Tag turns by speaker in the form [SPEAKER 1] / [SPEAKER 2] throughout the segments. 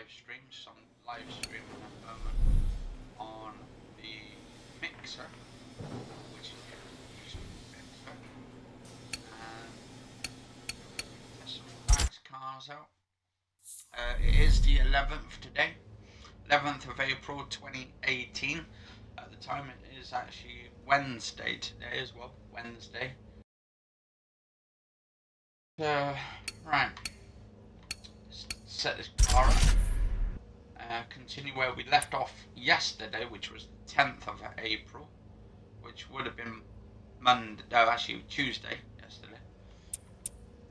[SPEAKER 1] live stream. So I'm live streaming at the moment on the mixer, which is the mixer. And there's some nice cars out. It is the 11th today, 11th of April 2018. At the time it is actually Wednesday today as well, Wednesday. Right, set this car up. Continue where we left off yesterday, which was the 10th of April, which would have been Monday, no, actually Tuesday yesterday.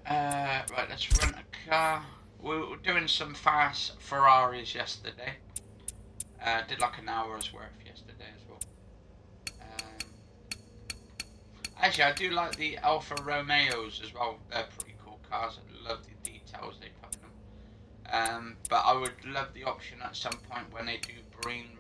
[SPEAKER 1] Right, let's rent a car. We were doing some fast Ferraries yesterday. Did like an hour's worth yesterday as well. Actually, I do like the Alfa Romeos as well. They're pretty cool cars. I love the details they put in them. But I would love the option at some point when they do bring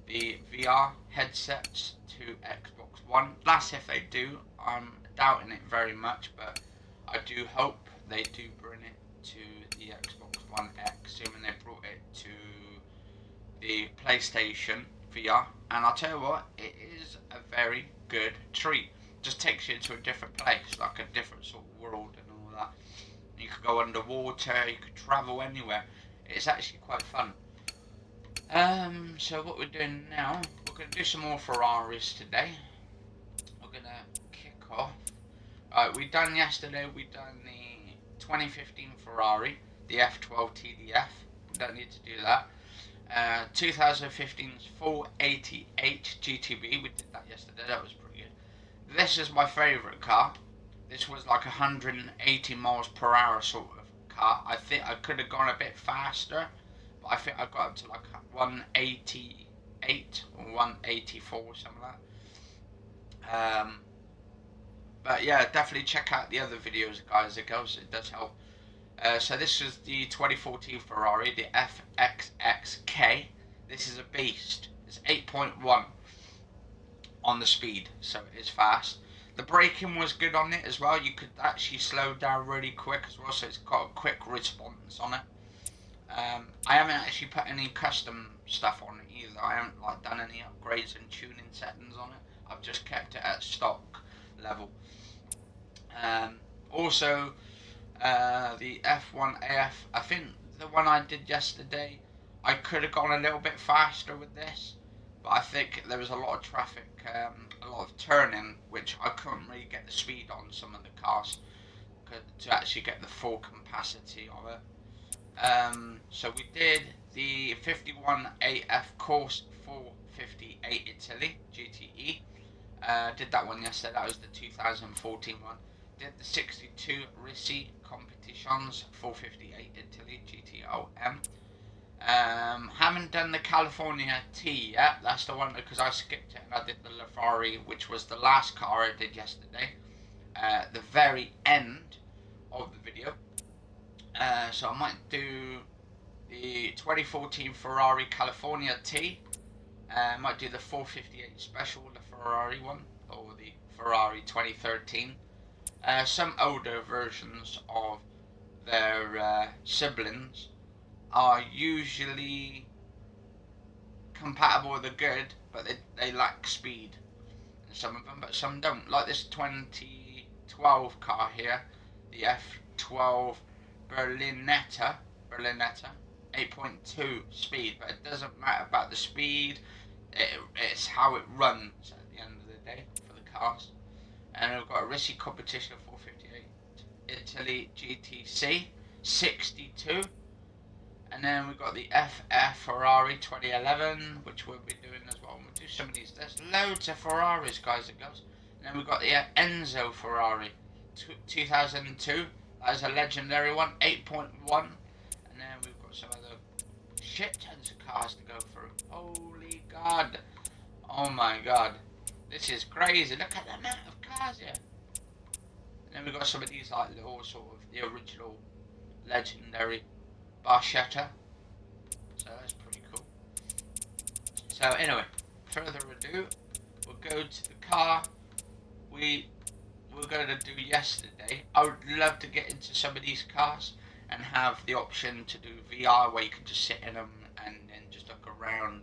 [SPEAKER 1] the VR headsets to Xbox One. That's if they do. I'm doubting it very much, but I do hope they do bring it to the Xbox One X, assuming they brought it to the PlayStation VR. And I'll tell you what, it is a very good treat. Just takes you into a different place, like a different sort of world and all that. You could go underwater, you could travel anywhere. It's actually quite fun. So what we're doing now, we're going to do some more Ferraris today. We're going to kick off. Alright, we done yesterday, we done the 2015 Ferrari, the F12 TDF. We don't need to do that. 2015's 488 GTB, we did that yesterday, that was pretty good. This is my favourite car. This was like 180 miles per hour sort of car. I think I could have gone a bit faster, but I think I got up to like 188 or 184 or something like that. But yeah, definitely check out the other videos, guys and girls. It does help. So this is the 2014 Ferrari, the FXXK. This is a beast. It's 8.1 on the speed, so it is fast. The braking was good on it as well. You could actually slow down really quick as well, so it's got a quick response on it. I haven't actually put any custom stuff on it either. I haven't like done any upgrades and tuning settings on it. I've just kept it at stock level. Also, the F1AF, I think the one I did yesterday, I could have gone a little bit faster with this, but I think there was a lot of traffic, a lot of turning, which I couldn't really get the speed on some of the cars to actually get the full capacity of it. So we did the 51AF Course 458 Italy GTE. Did that one yesterday. That was the 2014 one. Did the 62 Risi Competitions 458 Italy GTOM. Haven't done the California T yet. That's the one because I skipped it and I did the Ferrari, which was the last car I did yesterday. The very end of the video. So I might do the 2014 Ferrari California T. Might do the 458 Special, the Ferrari one, or the Ferrari 2013. Some older versions of their siblings are usually compatible with the good, but they lack speed. And some of them, but some don't. Like this 2012 car here, the F12 Berlinetta, 8.2 speed, but it doesn't matter about the speed. It's how it runs at the end of the day for the cars. And we've got a Risi Competition 458 Italy GTC 62. And then we've got the FF Ferrari 2011, which we'll be doing as well. We'll do some of these. There's loads of Ferraris, guys and girls. And then we've got the Enzo Ferrari 2002. That is a legendary one, 8.1. And then we've got some other shit tons of cars to go through. Holy God. Oh my God. This is crazy. Look at the amount of cars here. And then we've got some of these like little sort of the original legendary Barchetta. So that's pretty cool. So anyway, further ado, we'll go to the car we were going to do yesterday. I would love to get into some of these cars and have the option to do VR where you can just sit in them and then just look around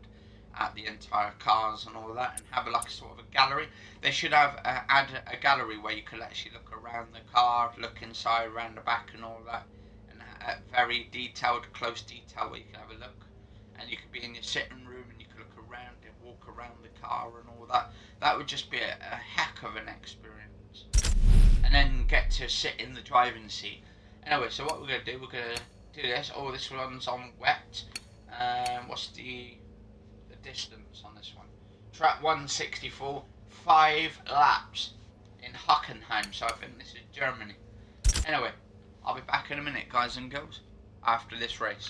[SPEAKER 1] at the entire cars and all that, and have like a sort of a gallery. They should have add a gallery where you could actually look around the car, look inside, around the back and all that, and very detailed, close detail where you can have a look. And you could be in your sitting room and you could look around and walk around the car and all that. That would just be a heck of an experience. And then get to sit in the driving seat. Anyway, so what we're going to do, we're going to do this. Oh, this one's on wet. What's the distance on this one? Track 164, 5 laps in Hockenheim. So I think this is Germany. Anyway, I'll be back in a minute, guys and girls, after this race.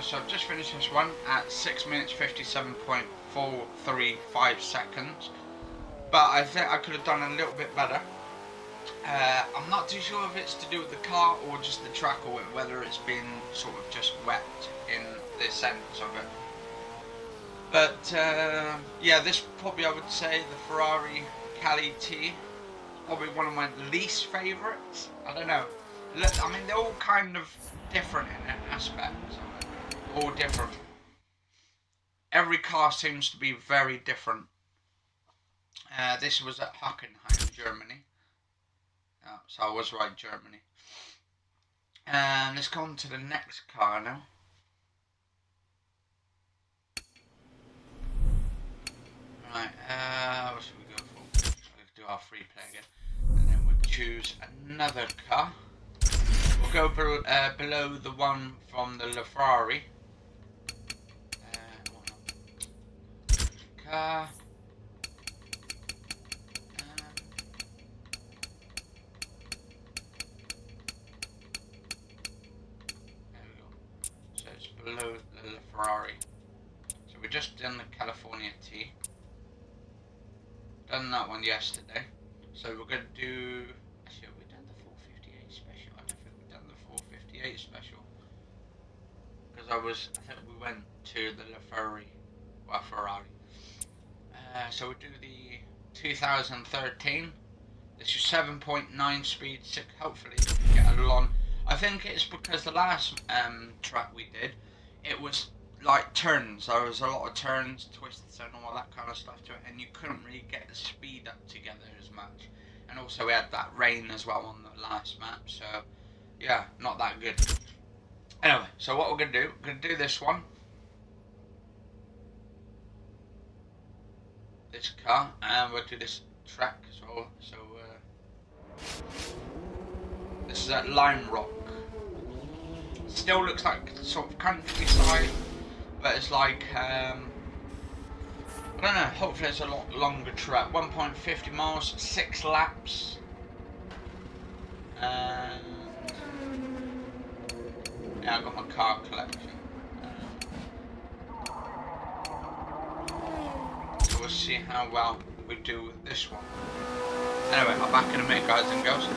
[SPEAKER 1] So I've just finished this one at 6 minutes 57.435 seconds, but I think I could have done a little bit better. I'm not too sure if it's to do with the car or just the track, or whether it's been sort of just wet in the sense of it. But yeah, this probably, I would say, the Ferrari Cali T, probably one of my least favourites. I don't know. I mean, they're all kind of different in aspects of it. All different. Every car seems to be very different. This was at Hockenheim, Germany. So I was right, Germany. And let's go on to the next car now. Right, what should we go for? Let's do our free play again. And then we'll choose another car. We'll go below the one from the Ferrari. Car. There we go. So it's below the Ferrari. So we just done the California T. Done that one yesterday. So we're going to do... Actually, have we done the 458 special? I don't think we've done the 458 special. Because I think we went to the Ferrari. So we do the 2013. This is 7.9 speed, hopefully get along. I think it's because the last track we did, it was like turns. There was a lot of turns, twists and all that kind of stuff to it, and you couldn't really get the speed up together as much. And also we had that rain as well on the last map, so yeah, not that good. Anyway, so what we're going to do this one. This car, and we'll do this track as well. So this is at Lime Rock. Still looks like sort of countryside, but it's like I don't know. Hopefully it's a lot longer track. 1.50 miles, 6 laps, and yeah, I've got my car collection. We'll see how well we do with this one. Anyway, I'm back in a minute, guys and girls.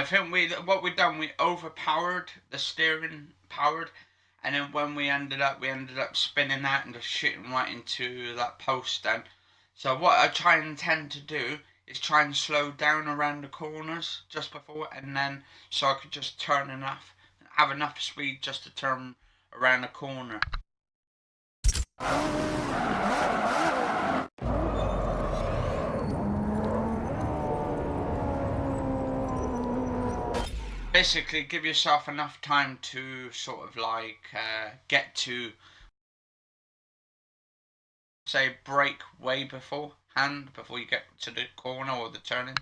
[SPEAKER 1] think what we done, we overpowered the steering powered, and then when we ended up spinning that and just shooting right into that post then. So what I intend to do is try and slow down around the corners just before, and then so I could just have enough speed just to turn around the corner. Basically, give yourself enough time to sort of like get to, say, brake way beforehand before you get to the corner or the turning.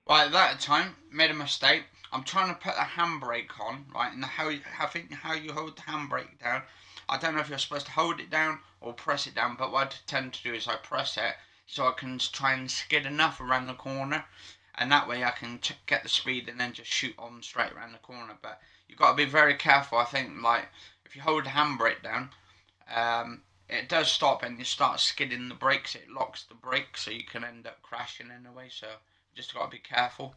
[SPEAKER 1] Right, that time made a mistake. I'm trying to put the handbrake on, right, and how you hold the handbrake down. I don't know if you're supposed to hold it down or press it down, but what I tend to do is I press it so I can try and skid enough around the corner, and that way I can get the speed and then just shoot on straight around the corner. But you've got to be very careful. I think, like, if you hold the handbrake down, it does stop and you start skidding the brakes. It locks the brakes, so you can end up crashing in a way. So just got to be careful.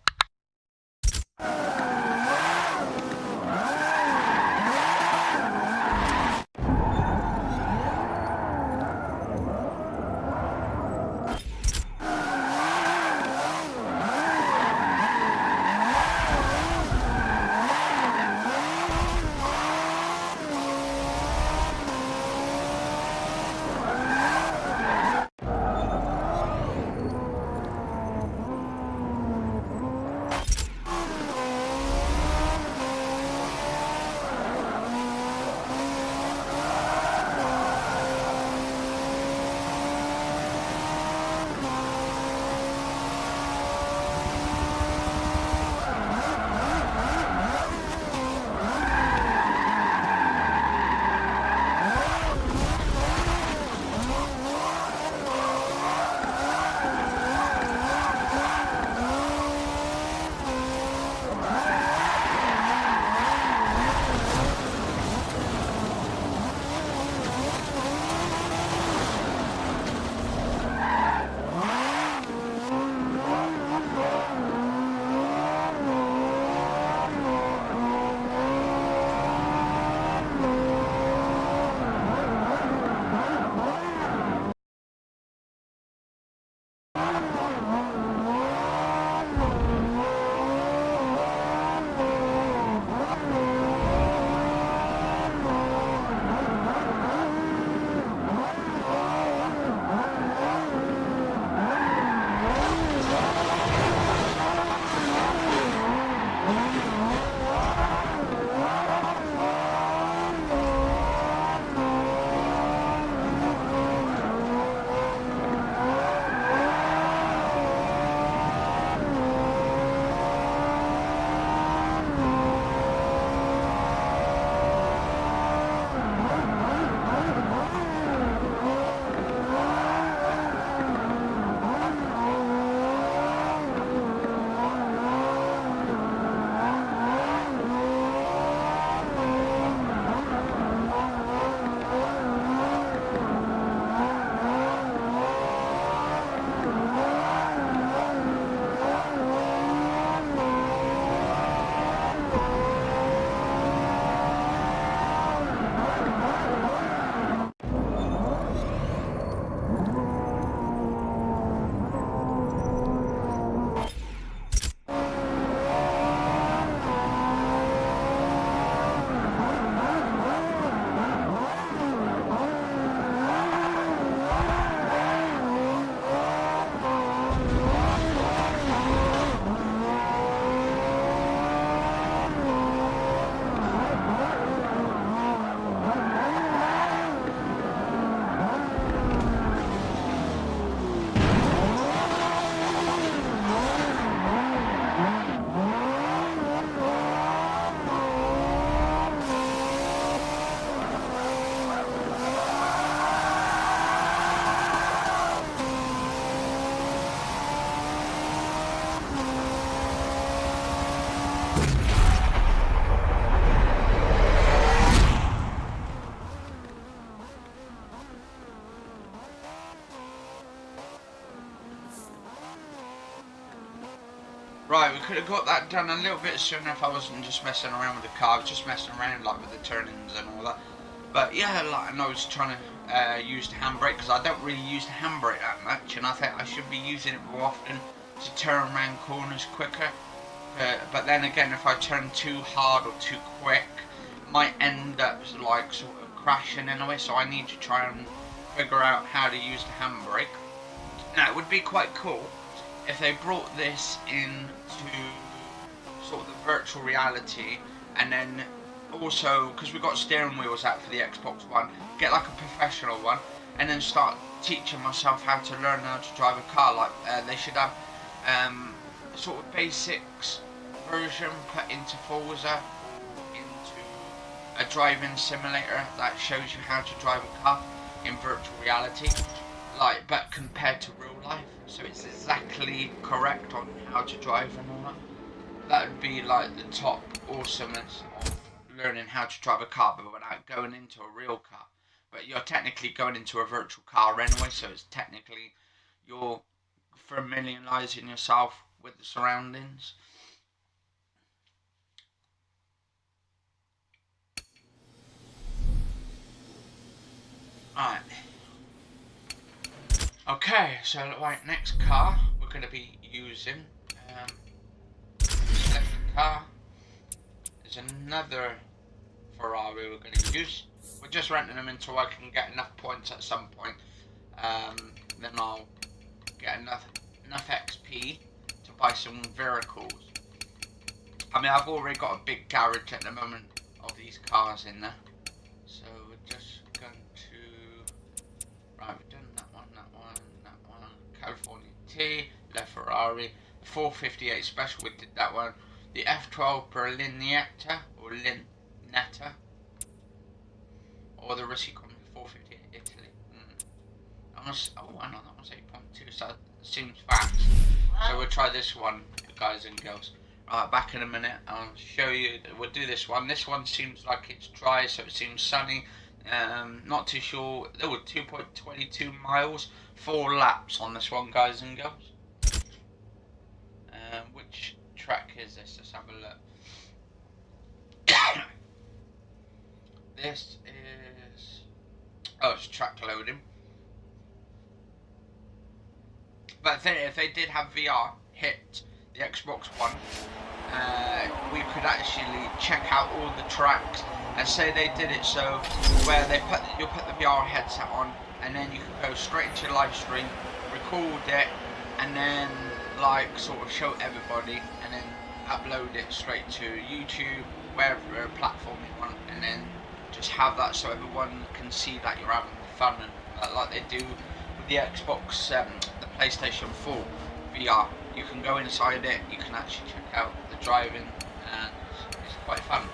[SPEAKER 1] could have got that done a little bit sooner if I wasn't just messing around with the car. I was just messing around like with the turnings and all that. But yeah, like, and I was trying to use the handbrake because I don't really use the handbrake that much, and I think I should be using it more often to turn around corners quicker. But then again, if I turn too hard or too quick, it might end up like sort of crashing anyway. So I need to try and figure out how to use the handbrake. Now it would be quite cool if they brought this into sort of the virtual reality, and then also, because we've got steering wheels out for the Xbox One, get like a professional one, and then start teaching myself how to learn how to drive a car. Like they should have sort of basics version put into Forza, into a driving simulator that shows you how to drive a car in virtual reality, like, but compared to real life, so it's exactly correct on how to drive and all that. That would be like the top awesomeness of learning how to drive a car, but without going into a real car. But you're technically going into a virtual car anyway, so it's technically you're familiarizing yourself with the surroundings. Alright. Okay, so right, next car we're going to be using. Second car is another Ferrari we're going to use. We're just renting them until I can get enough points at some point. Then I'll get enough XP to buy some vehicles. I mean, I've already got a big garage at the moment of these cars in there. So we're just going to... Right, we've done that one. California T, Le Ferrari. The 458 Special, we did that one. The F12 Berlinetta, or Linetta. Or the Ricicon 458 Italy. Oh, I know, that one's 8.2, so it seems fast. So we'll try this one, guys and girls. Right, back in a minute, I'll show you, we'll do this one. This one seems like it's dry, so it seems sunny. Not too sure, there were 2.22 miles, 4 laps on this one, guys and girls. Which track is this? Let's have a look. This is... Oh, it's track loading. But if they did have VR hit the Xbox One, we could actually check out all the tracks, and say they did it so where you'll put the VR headset on, and then you can go straight into your live stream, record it, and then like sort of show everybody, and then upload it straight to YouTube, wherever platform you want, and then just have that so everyone can see that you're having fun, and like they do with the Xbox, the PlayStation 4 VR. You can go inside it, you can actually check out the driving, and it's quite fun.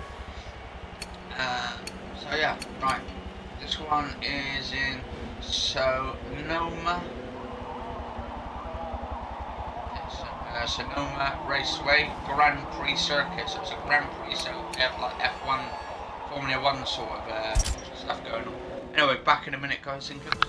[SPEAKER 1] So yeah, right, this one is in Sonoma. It's Sonoma Raceway Grand Prix circuit, so it's a Grand Prix, so they have like F1, Formula 1 sort of stuff going on. Anyway, back in a minute, guys and girls.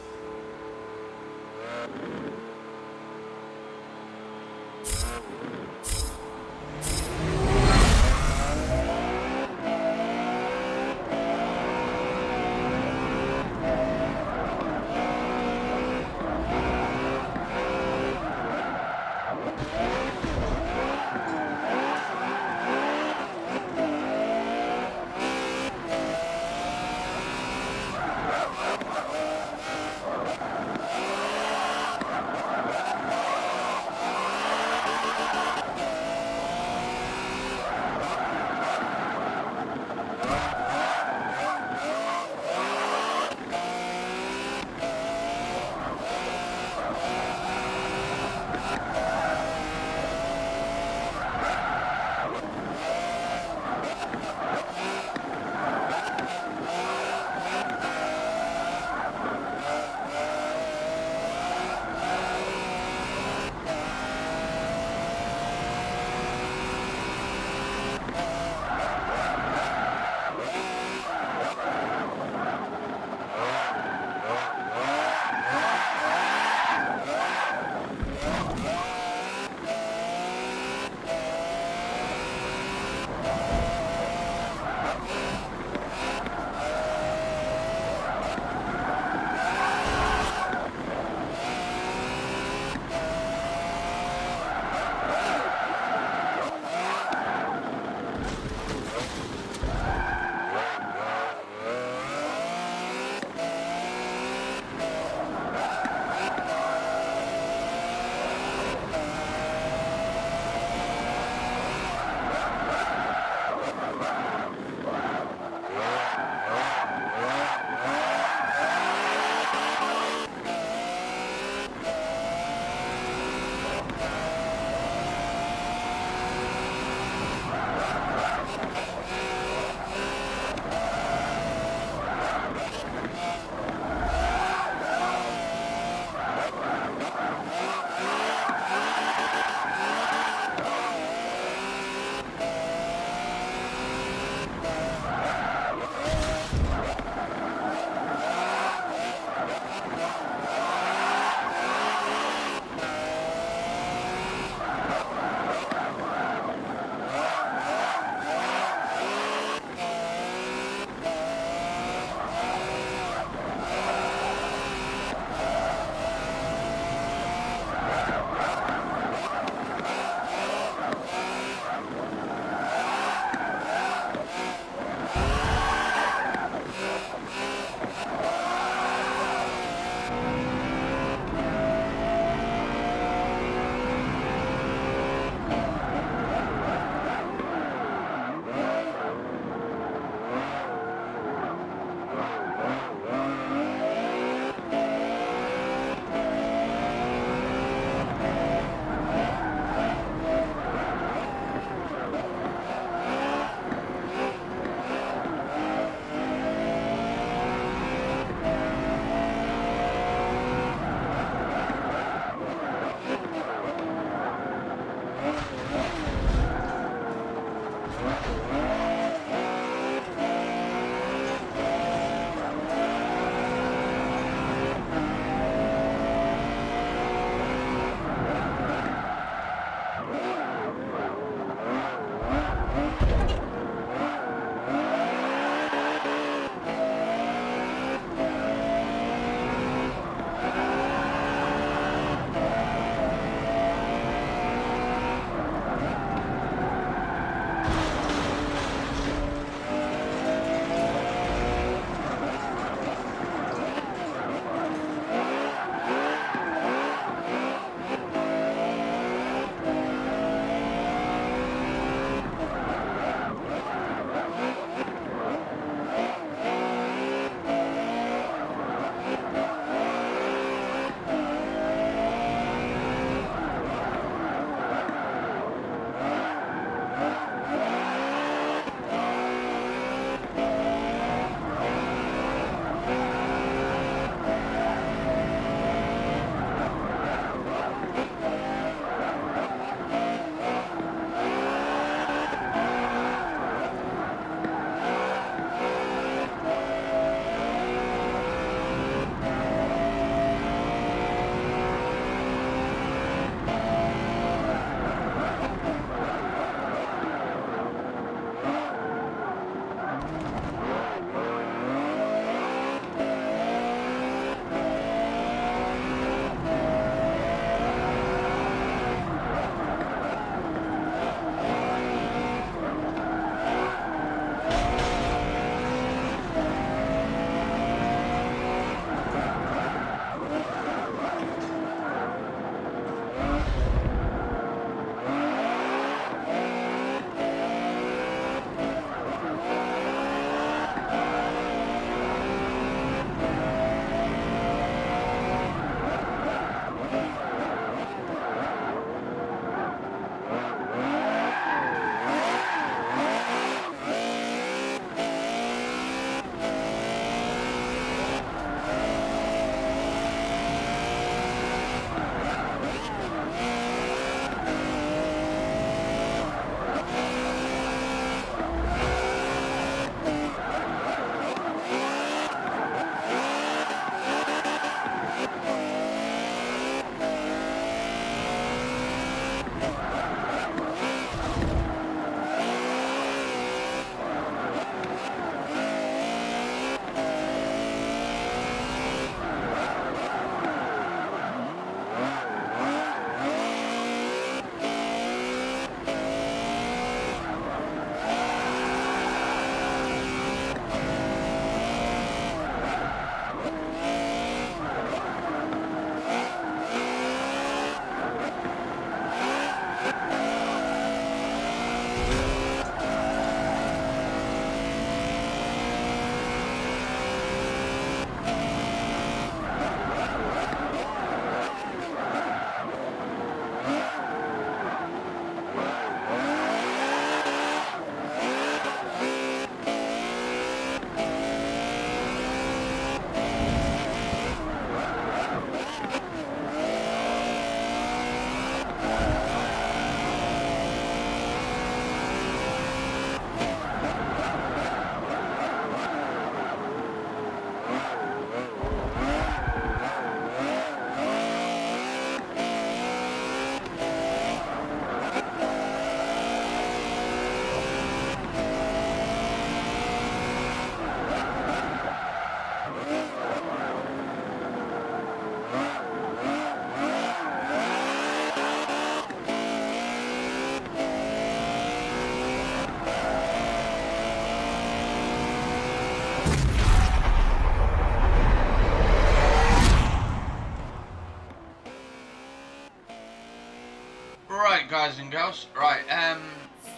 [SPEAKER 1] girls. Right,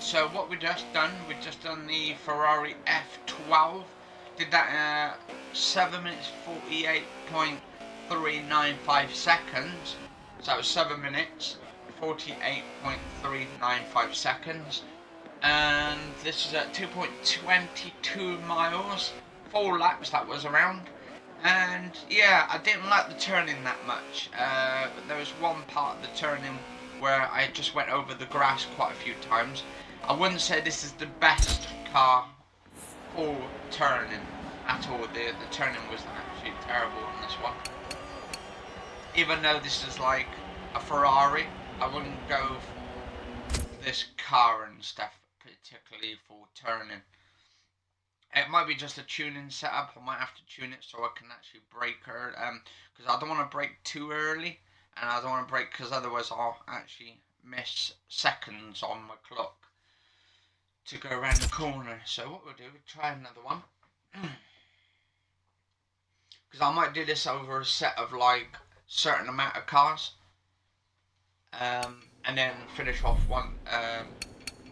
[SPEAKER 1] so what we just done the Ferrari F12. Did that in 7 minutes 48.395 seconds. So that was 7 minutes 48.395 seconds. And this is at 2.22 miles. 4 laps that was around. And yeah, I didn't like the turning that much. But there was one part of the turning where I just went over the grass quite a few times. I wouldn't say this is the best car for turning at all. The turning was actually terrible on this one. Even though this is like a Ferrari, I wouldn't go for this car and stuff, particularly for turning. It might be just a tuning setup. I might have to tune it so I can actually brake her, because I don't want to brake too early, and I don't want to brake because otherwise I'll actually miss seconds on my clock to go around the corner. So what we'll do, we'll try another one, because I might do this over a set of like certain amount of cars, and then finish off one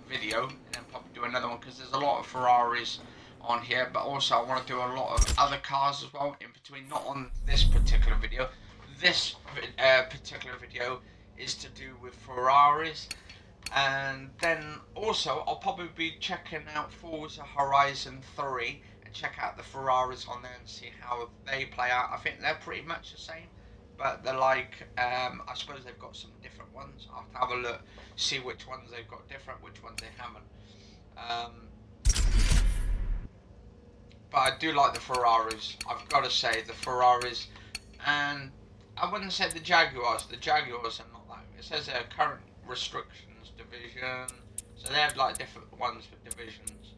[SPEAKER 1] video and then probably do another one, because there's a lot of Ferraris on here, but also I want to do a lot of other cars as well in between, not on this particular video. This particular video is to do with Ferraris, and then also I'll probably be checking out Forza Horizon 3 and check out the Ferraris on there and see how they play out. I think they're pretty much the same, but they're like, I suppose they've got some different ones. I'll have to have a look, see which ones they've got different, which ones they haven't. But I do like the Ferraris. I've got to say the Ferraris, and I wouldn't say the Jaguars. The Jaguars are not like, it says current restrictions division, so they have like different ones for divisions.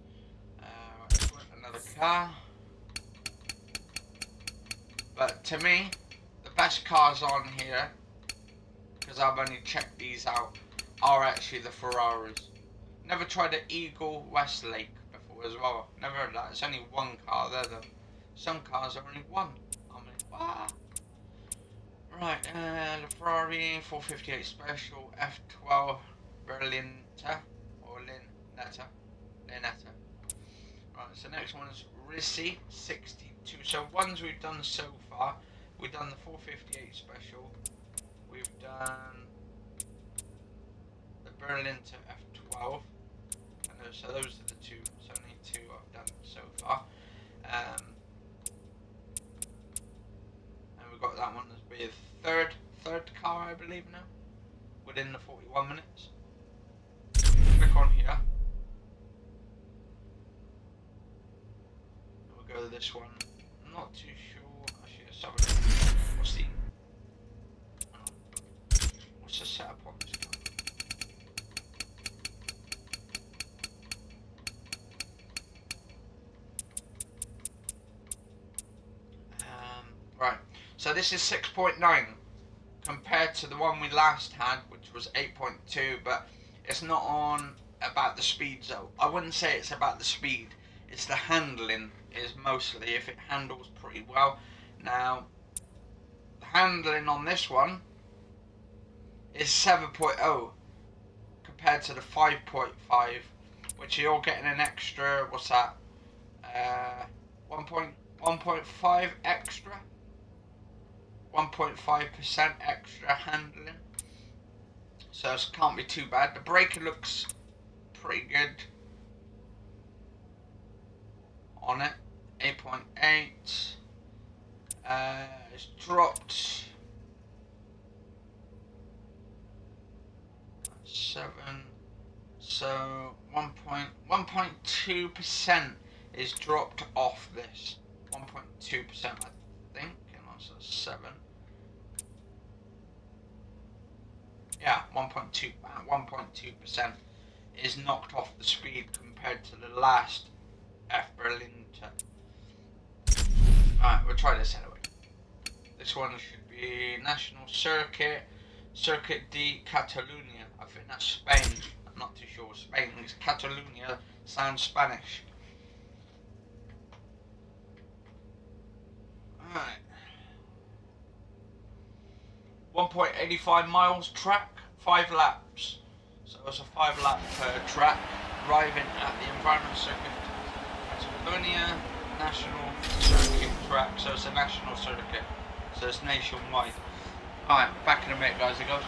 [SPEAKER 1] Another car. But to me, the best cars on here, because I've only checked these out, are actually the Ferraris. Never tried the Eagle Westlake before as well. Never heard that. It's only one car there though. Some cars are only one. I mean, what? Right, the Ferrari 458 Special F12 Berlinetta or Linetta. Right, so next one is Risi 62. So ones we've done so far, we've done the 458 Special, we've done the Berlinetta F12, and so those are the two. So only two I've done so far. And we've got that one as being third car, I believe now, within the 41 minutes. Click on here. And we'll go to this one. I'm not too sure. Actually, let's have a look. What's the setup on this car? Right, so this is 6.9 compared to the one we last had, which was 8.2, but it's not on about the speed zone. I wouldn't say it's about the speed, it's the handling is mostly, if it handles pretty well. Now, the handling on this one is 7.0 compared to the 5.5, which you're getting an extra, what's that, 1.5 extra, 1.5% extra handling, so it can't be too bad. The braking looks pretty good on it. 8.8. It's dropped 7, so 1.2% is dropped off this. 1.2%, I think, and also 7. Yeah, 1.2% is knocked off the speed compared to the last F Berlinetta. Alright, we'll try this anyway. This one should be National Circuit de Catalunya. I think that's Spain. I'm not too sure. Spain is Catalunya, sounds Spanish. Alright. 1.85 miles track, 5 laps. So it's a 5-lap track, arriving at the Environment Circuit Catalonia National Circuit track. So it's a national circuit, so it's nationwide. Alright, back in a minute guys, it goes.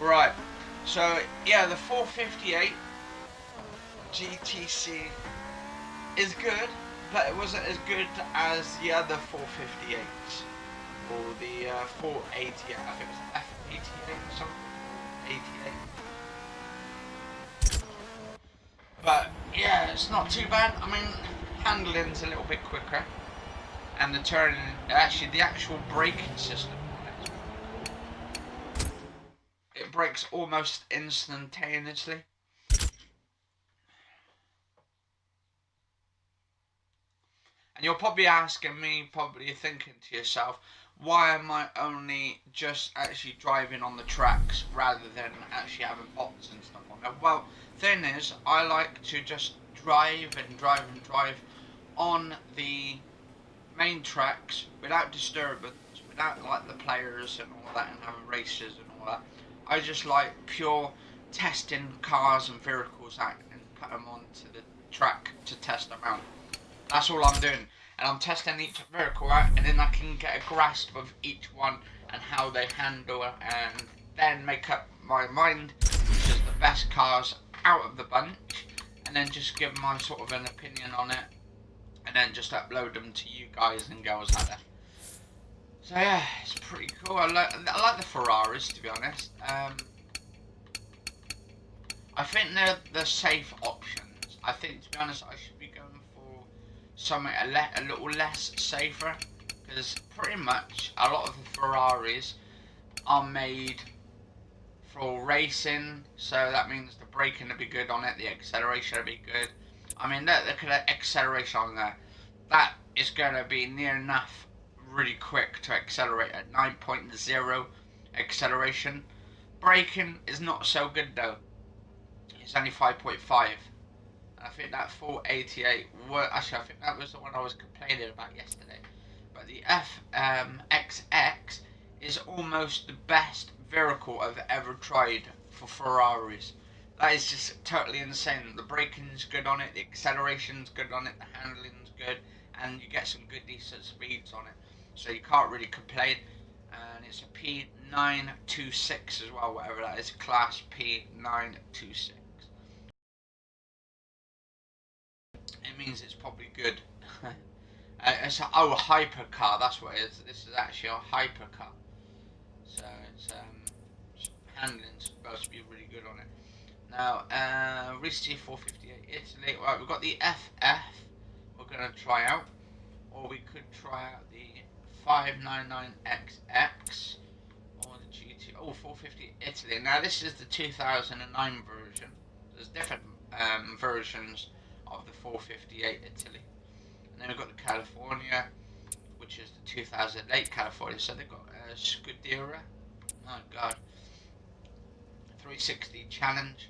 [SPEAKER 1] Right. So yeah, the 458 GTC is good, but it wasn't as good as the other 458s or the 488. I think it was F88 or something. 88. But yeah, it's not too bad. I mean, handling's a little bit quicker, and the turning, actually the actual braking system, it brakes almost instantaneously. And you're probably asking me, probably thinking to yourself, why am I only just actually driving on the tracks rather than actually having bots and stuff on there? Well, thing is, I like to just drive and drive and drive on the main tracks without disturbance, without like the players and all that and having races and all that. I just like pure testing cars and vehicles out and put them onto the track to test them out. That's all I'm doing, and I'm testing each vehicle out, and then I can get a grasp of each one and how they handle, and then make up my mind which is the best cars out of the bunch, and then just give my sort of an opinion on it, and then just upload them to you guys and girls out there. So yeah, it's pretty cool. I like the Ferraries, to be honest. I think they're the safe options. I think, to be honest, I should be going for something a little less safer, because pretty much a lot of the Ferraris are made for racing, so that means the braking will be good on it, the acceleration will be good. I mean, look at the acceleration on there. That is going to be near enough really quick to accelerate at 9.0 acceleration. Braking is not so good though. It's only 5.5. I think that 488 actually, I think that was the one I was complaining about yesterday. But the FXX is almost the best vehicle I've ever tried for Ferraris. That is just totally insane. The braking's good on it, the acceleration's good on it, the handling's good, and you get some good decent speeds on it. So you can't really complain. And it's a P926 as well, whatever that is, class P926. It means it's probably good. It's a hypercar, that's what it is. This is actually a hypercar. So it's handling's supposed to be really good on it. Now, Ricci 458 Italy. Right, we've got the FF we're going to try out. Or we could try out the 599XX or the GT. Oh, 450 Italy. Now, this is the 2009 version. There's different versions of the 458 Italy. And then we've got the California, which is the 2008 California. So they've got Scuderia. Oh, God. 360 Challenge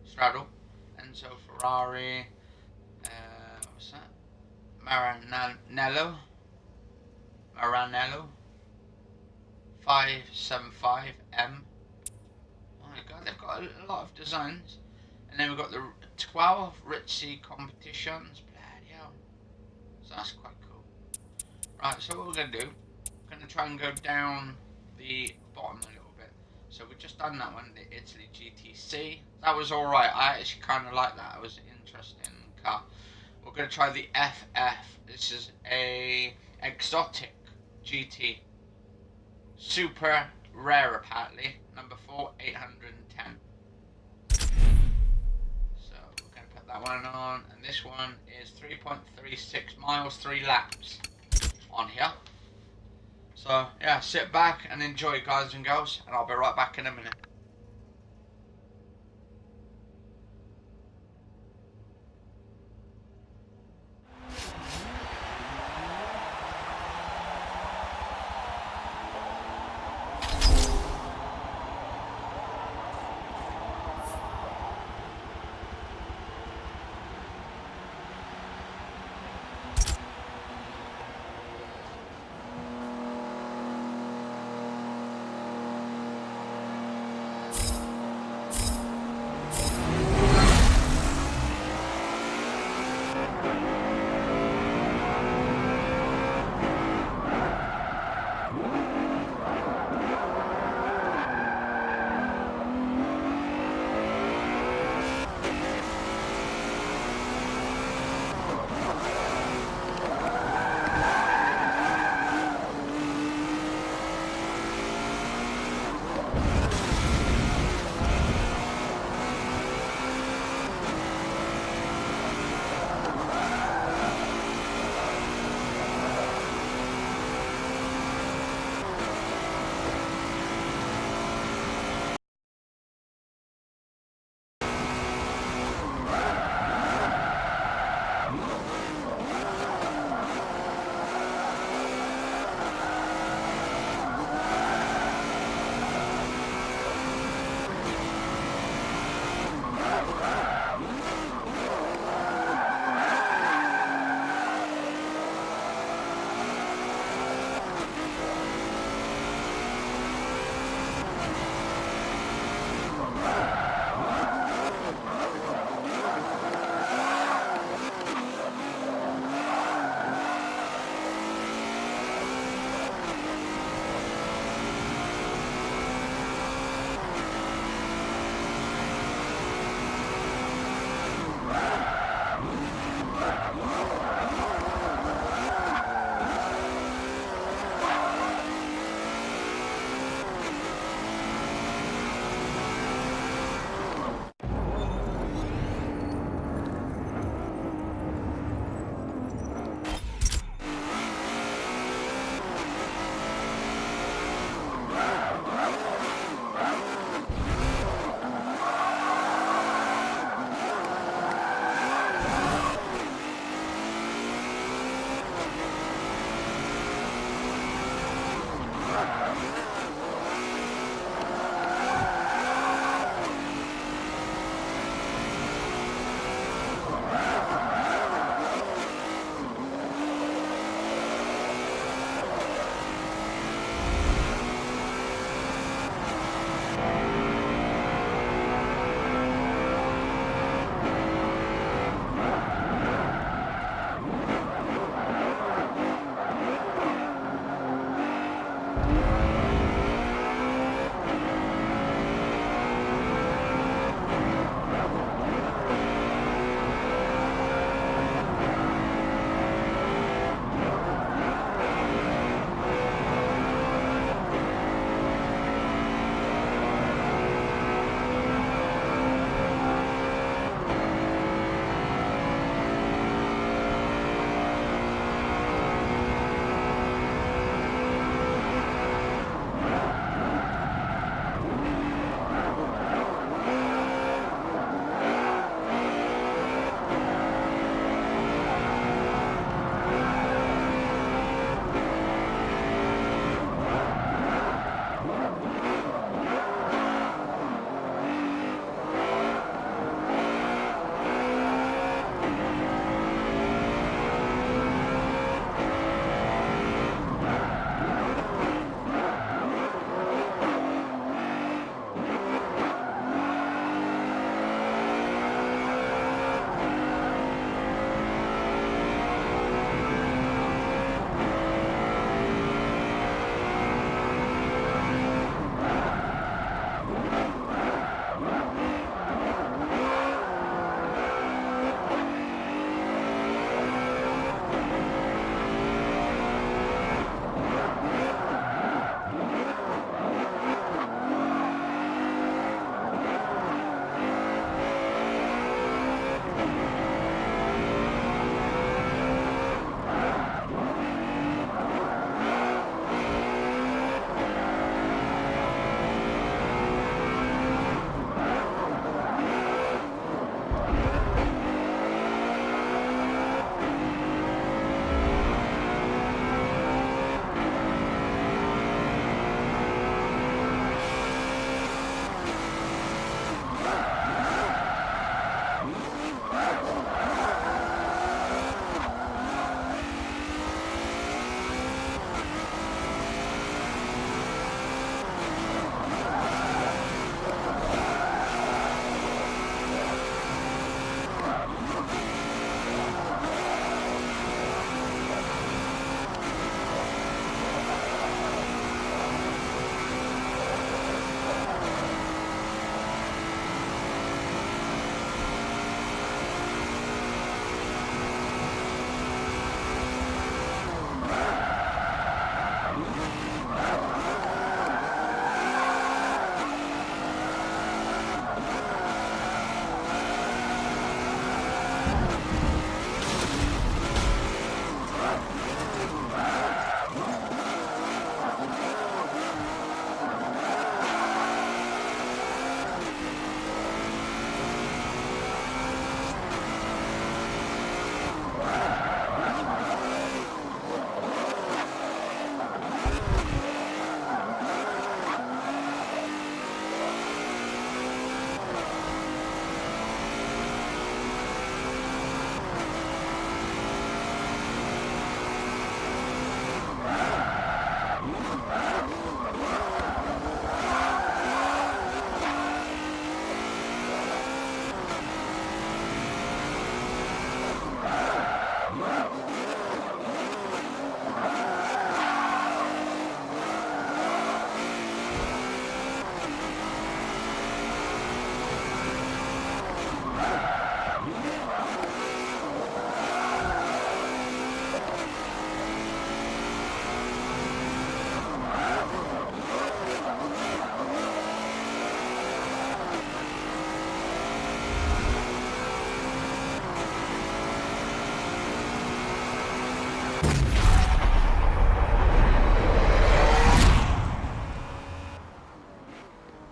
[SPEAKER 1] Straddle, Enzo Ferrari, what's that? Maranello 575M. Oh my God, they've got a lot of designs. And then we've got the 12 Ritzy competitions. Bloody hell. So that's quite cool. Right, so what we're going to do, we're going to try and go down the bottom a little bit. So we've just done that one, the Italy GTC. That was alright. I actually kind of like that. It was an interesting car. We're going to try the FF. This is a exotic GT. Super rare, apparently. Number 4, 810. So we're going to put that one on. And this one is 3.36 miles, 3 laps on here. So yeah, sit back and enjoy, guys and girls, and I'll be right back in a minute.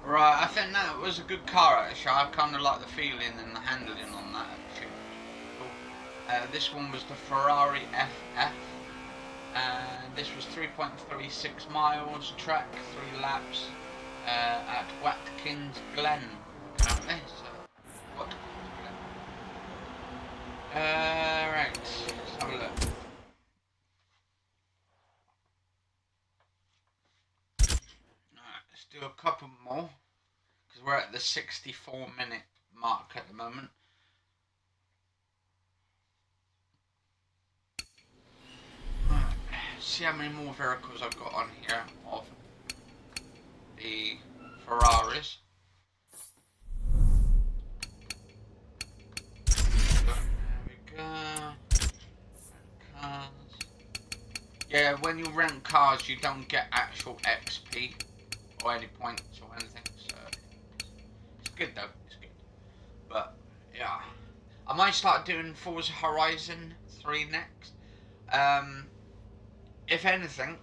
[SPEAKER 1] Right, I think that was a good car actually. I kind of like the feeling and the handling on that actually. Cool. This one was the Ferrari FF. And this was 3.36 miles, track, 3 laps at Watkins Glen, apparently. So, Watkins Glen. Right, let's have a look. Alright, let's do a couple more, because we're at the 64-minute mark at the moment. Right, see how many more vehicles I've got on here of the Ferraris. There we go. Cars. Yeah, when you rent cars, you don't get actual XP or any points or anything, so it's good though. It's good. But yeah, I might start doing Forza Horizon 3 next. If anything,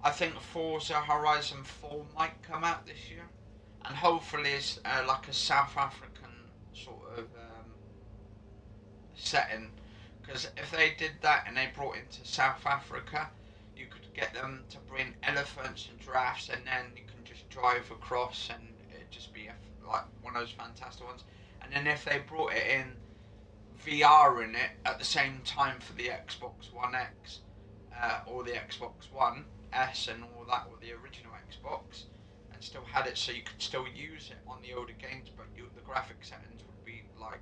[SPEAKER 1] I think Forza Horizon 4 might come out this year, and hopefully it's like a South African sort of setting. Because if they did that and they brought it to South Africa, you could get them to bring elephants and giraffes, and then you can just drive across, and it'd just be like one of those fantastic ones. And then if they brought it in VR in it at the same time for the Xbox One X or the Xbox One S and all that, or the original Xbox, and still had it so you could still use it on the older games, but the graphic settings would be like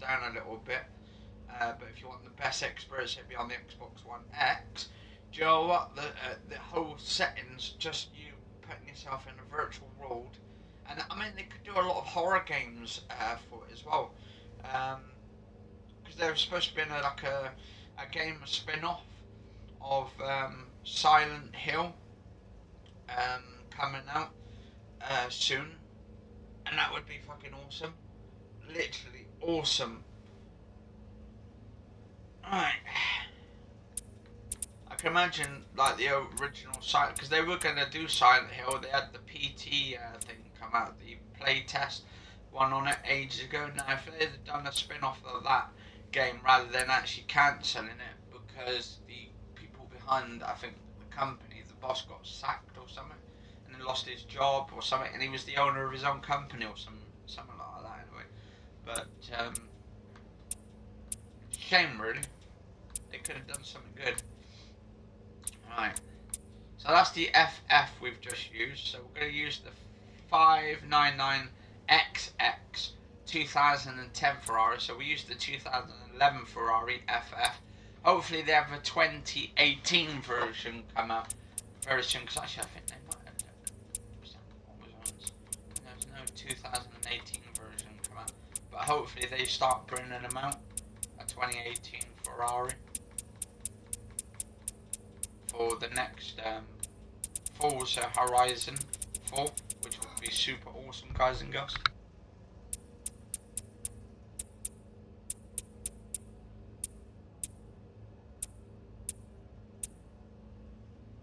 [SPEAKER 1] down a little bit. But if you want the best experience, it'd be on the Xbox One X. Do you know what? The whole settings, just you putting yourself in a virtual world, and I mean they could do a lot of horror games for it as well, because there was supposed to be a game spin-off of Silent Hill coming out soon, and that would be fucking awesome, literally awesome. Right. I can imagine like the original Silent, because they were gonna do Silent Hill. They had the PT thing come out, the playtest one on it ages ago. Now, if they had done a spin-off of that game rather than actually cancelling it, because the people behind, I think the company, the boss got sacked or something, and then lost his job or something, and he was the owner of his own company or something like that anyway. But shame really. They could have done something good. Right. So that's the FF we've just used. So we're going to use the 599XX 2010 Ferrari. So we used the 2011 Ferrari FF. Hopefully they have a 2018 version come out very soon. Because actually I think they might have done. There's no 2018 version come out. But hopefully they start bringing them out. A 2018 Ferrari. For the next Forza Horizon 4, which would be super awesome, guys and girls.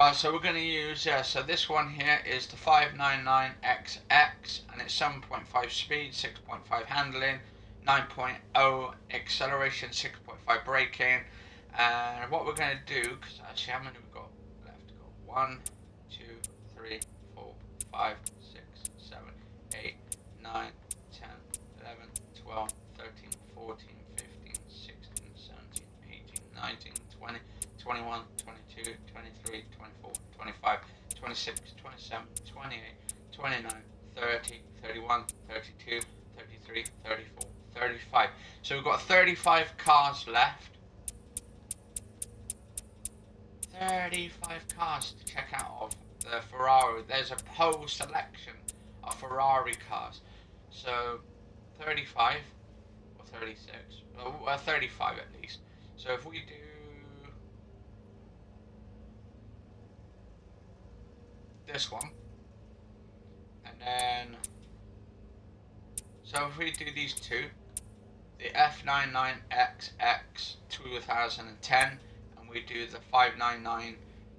[SPEAKER 1] Right, so we're going to use, so this one here is the 599XX, and it's 7.5 speed, 6.5 handling, 9.0 acceleration, 6.5 braking. And what we're going to do, because actually how many we've got left? Got 1, 2, 3, 4, 5, 6, 7, 8, 9, 10, 11, 12, 13, 14, 15, 16, 17, 18, 19, 20, 21, 22, 23, 24, 25, 26, 27, 28, 29, 30, 31, 32, 33, 34, 35. So we've got 35 cars left. 35 cars to check out of the Ferrari. There's a pole selection of Ferrari cars. So 35 or 36, well, 35 at least. So if we do this one, and then so if we do these two, the F99XX 2010, and we do the 599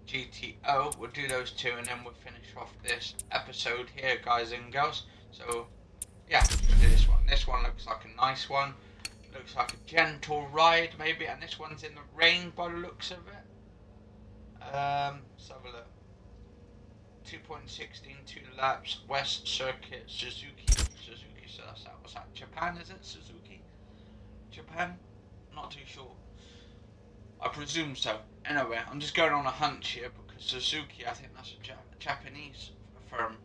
[SPEAKER 1] GTO, we'll do those two, and then we'll finish off this episode here, guys and girls. So yeah, we'll do this one. This one looks like a nice one. Looks like a gentle ride maybe, and this one's in the rain by the looks of it. Let's have a look. 2.16, 2 laps, West Circuit, Suzuki, so that's that. What's that? Japan, is it? Suzuki? Japan? Not too sure. I presume so. Anyway, I'm just going on a hunch here because Suzuki, I think that's a Japanese firm.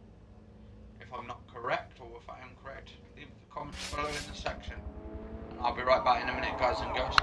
[SPEAKER 1] If I'm not correct, or if I am correct, leave the comments below in the section. And I'll be right back in a minute, guys and girls.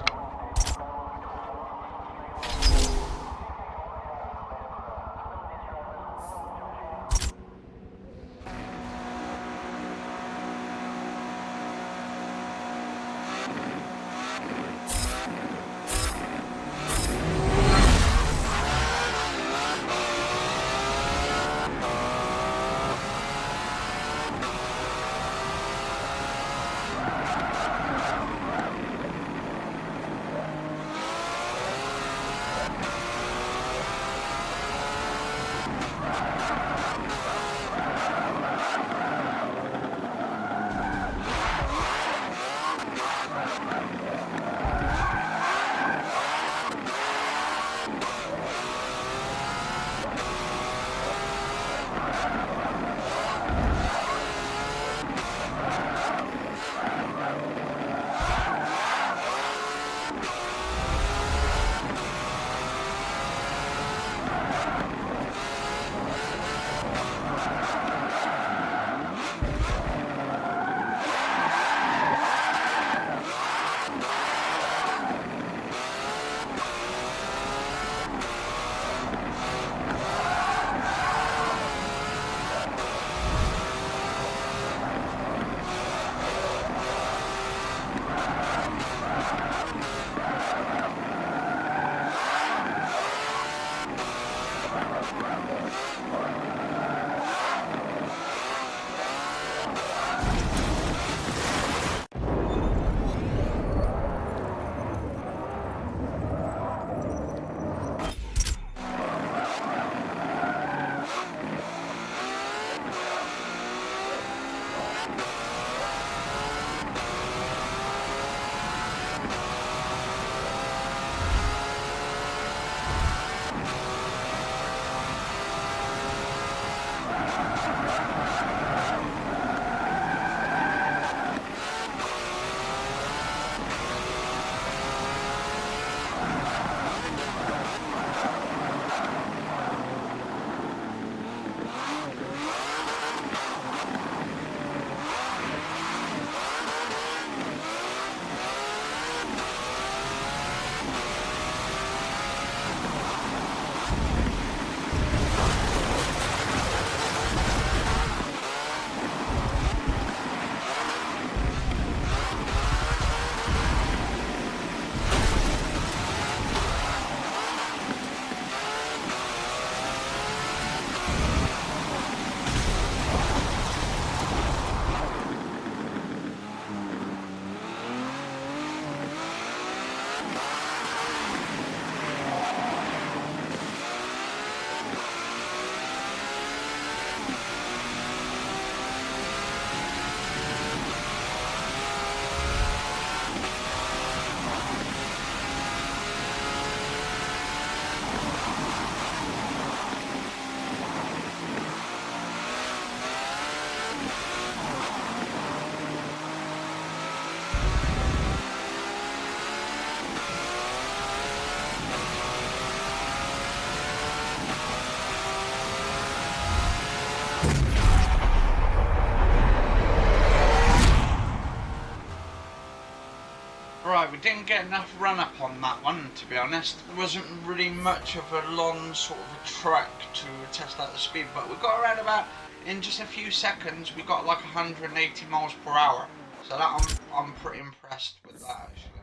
[SPEAKER 1] Right, we didn't get enough run up on that one, to be honest. There wasn't really much of a long sort of a track to test out the speed, but we got around about, in just a few seconds, we got like 180 miles per hour. So that I'm pretty impressed with that, actually.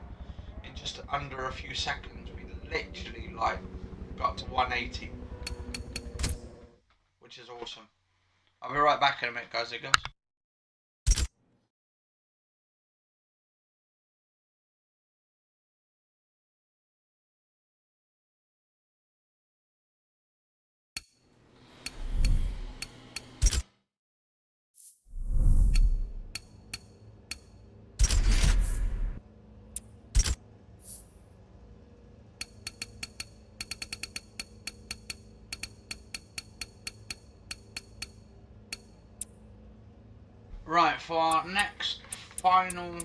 [SPEAKER 1] In just under a few seconds, we literally like got to 180, which is awesome. I'll be right back in a minute, guys and girls. Right, for our next final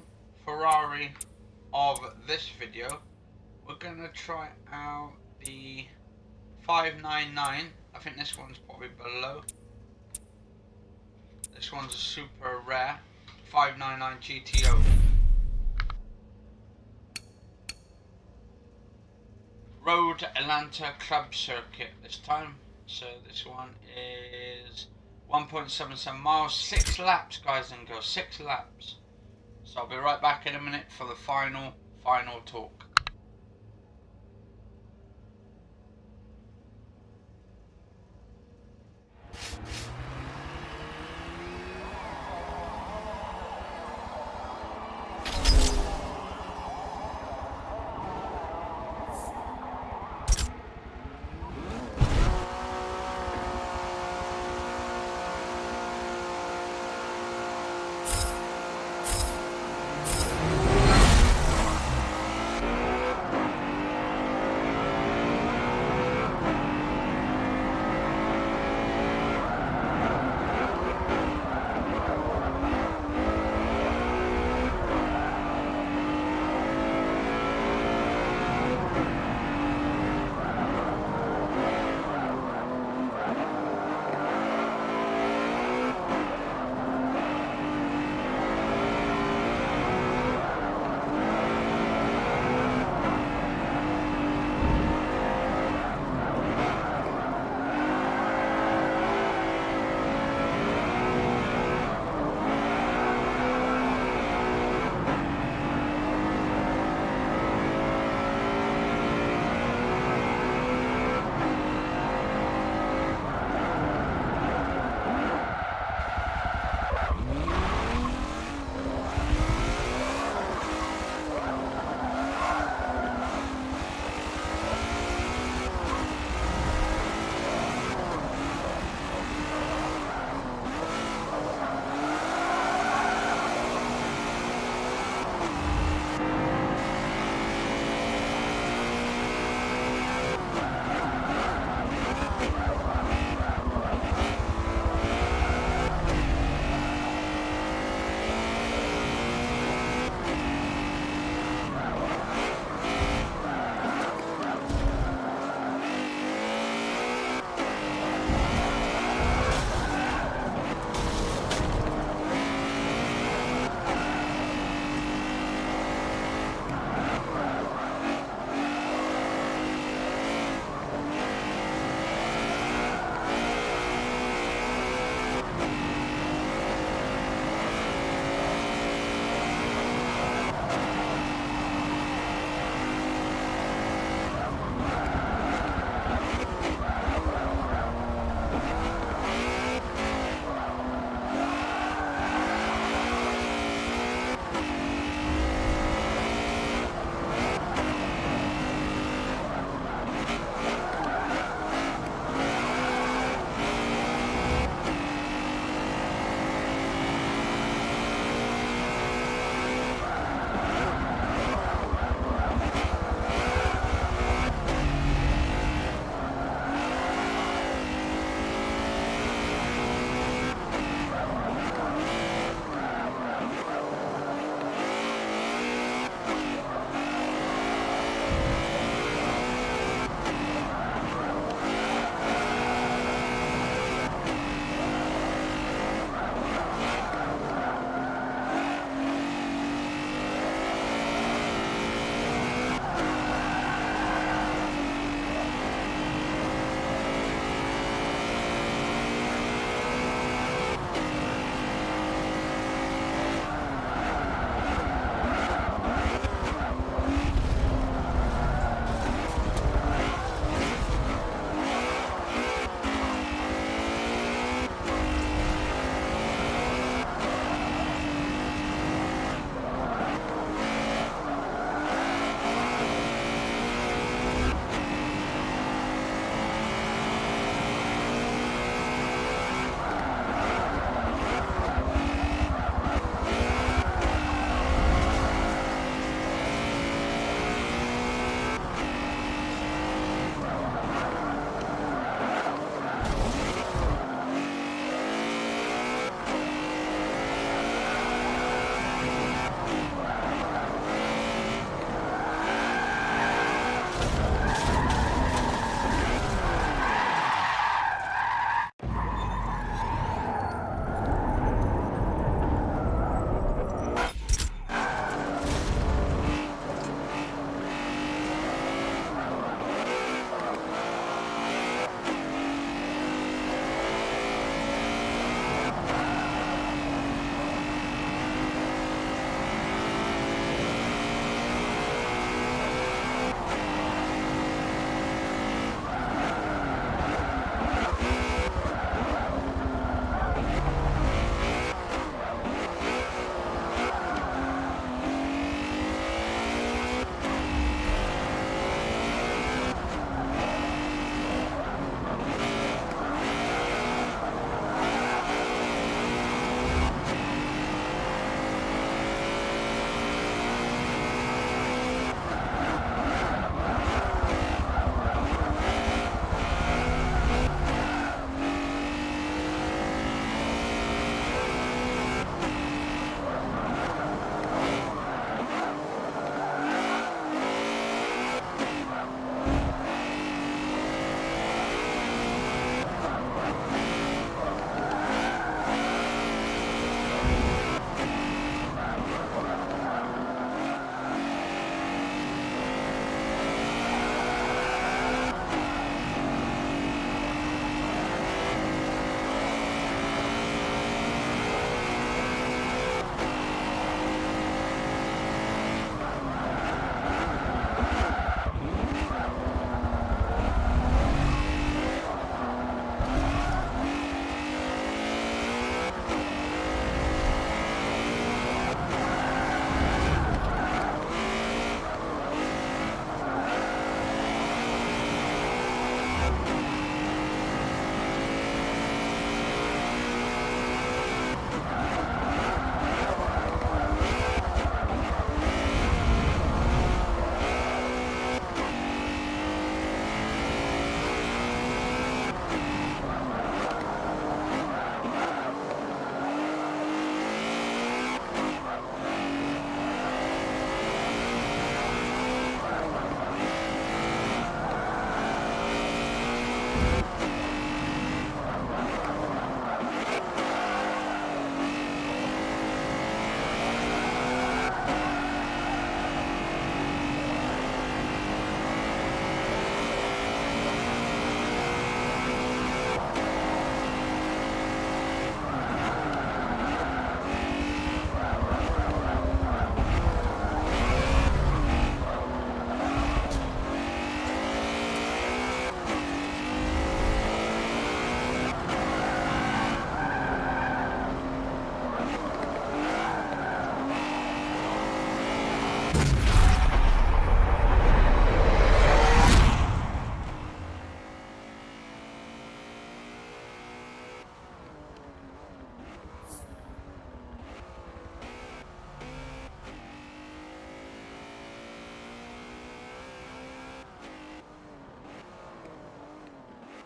[SPEAKER 1] Ferrari of this video, we're gonna try out the 599. I think this one's probably below. This one's a super rare 599 GTO. Road Atlanta Club Circuit this time. So this one is 1.77 miles, 6 laps, guys and girls, 6 laps. So I'll be right back in a minute for the final talk.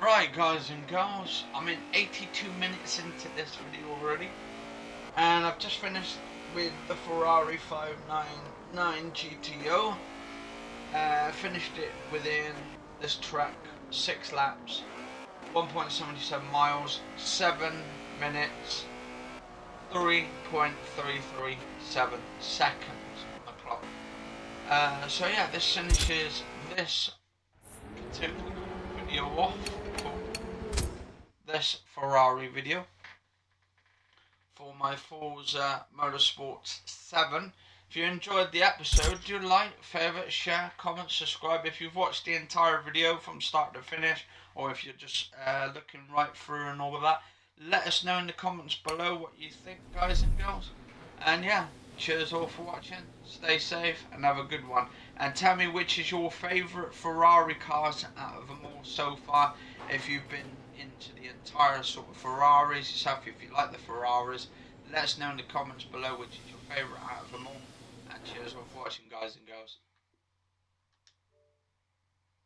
[SPEAKER 1] Right, guys and girls, I'm in 82 minutes into this video already, and I've just finished with the Ferrari 599 GTO. Finished it within this track 6 laps, 1.77 miles, 7 minutes, 3.337 seconds on the clock. So yeah, this finishes this particular video off. This Ferrari video for my Forza Motorsports 7. If you enjoyed the episode, do like, favourite, share, comment, subscribe. If you've watched the entire video from start to finish, or if you're just looking right through and all of that, let us know in the comments below what you think, guys and girls. And yeah, cheers all for watching, stay safe and have a good one. And tell me which is your favourite Ferrari cars out of them all so far. If you've been into the entire sort of Ferraris yourself, if you like the Ferraris, let us know in the comments below which is your favourite out of them all. And cheers all for watching, guys and girls.